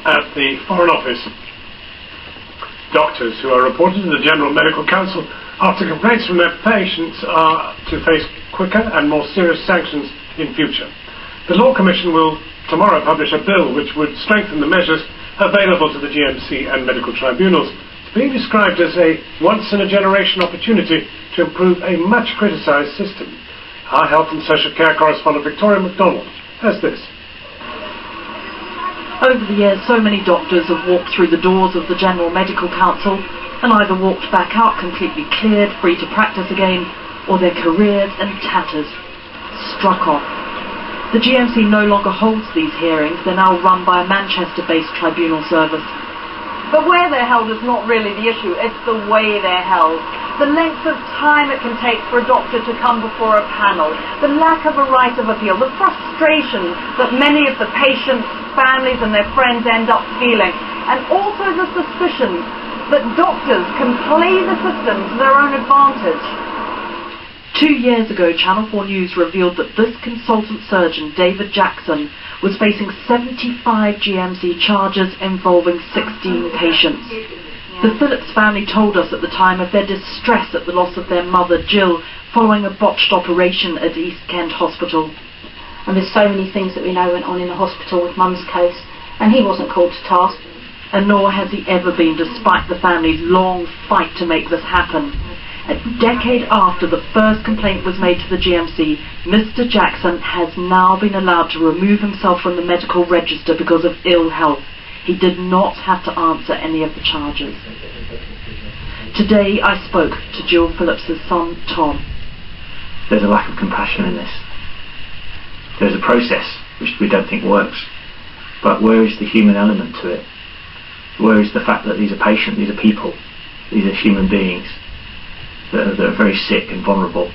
at the Foreign Office. Doctors who are reported to the General Medical Council after complaints from their patients are to face quicker and more serious sanctions in future. The Law Commission will tomorrow publish a bill which would strengthen the measures available to the GMC and medical tribunals. It's being described as a once-in-a-generation opportunity to improve a much-criticised system. Our Health and Social Care correspondent Victoria MacDonald has this. Over the years, so many doctors have walked through the doors of the General Medical Council and either walked back out completely cleared, free to practice again, or their careers in tatters, struck off. The GMC no longer holds these hearings. They're now run by a Manchester-based tribunal service. But where they're held is not really the issue, it's the way they're held. The length of time it can take for a doctor to come before a panel, the lack of a right of appeal, the frustration that many of the patients, families and their friends end up feeling, and also the suspicion that doctors can play the system to their own advantage. 2 years ago, Channel 4 News revealed that this consultant surgeon, David Jackson, was facing 75 GMC charges involving 16 patients. The Phillips family told us at the time of their distress at the loss of their mother, Jill, following a botched operation at East Kent Hospital. And there's so many things that we know went on in the hospital with Mum's case, and he wasn't called to task. And nor has he ever been, despite the family's long fight to make this happen. A decade after the first complaint was made to the GMC, Mr. Jackson has now been allowed to remove himself from the medical register because of ill health. He did not have to answer any of the charges. Today I spoke to Jill Phillips' son, Tom. There's a lack of compassion in this. There's a process which we don't think works. But where is the human element to it? Where is the fact that these are patients, these are people, these are human beings that are very sick and vulnerable?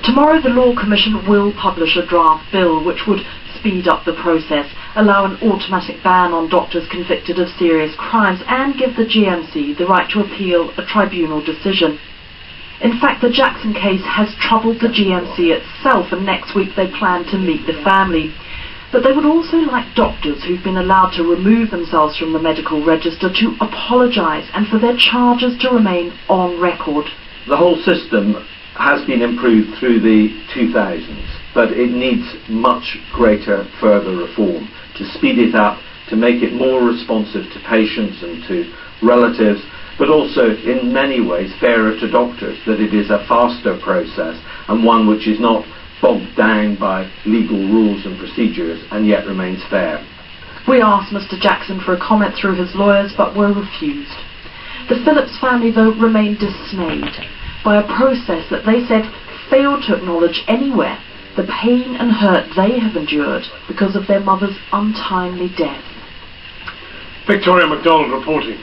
Tomorrow the Law Commission will publish a draft bill which would speed up the process, allow an automatic ban on doctors convicted of serious crimes, and give the GMC the right to appeal a tribunal decision. In fact, the Jackson case has troubled the GMC itself, and next week they plan to meet the family. But they would also like doctors who've been allowed to remove themselves from the medical register to apologise and for their charges to remain on record. The whole system has been improved through the 2000s, but it needs much greater further reform to speed it up, to make it more responsive to patients and to relatives, but also in many ways fairer to doctors, that it is a faster process and one which is not bogged down by legal rules and procedures and yet remains fair. We asked Mr. Jackson for a comment through his lawyers, but were refused. The Phillips family, though, remained dismayed by a process that they said failed to acknowledge anywhere the pain and hurt they have endured because of their mother's untimely death. Victoria MacDonald reporting.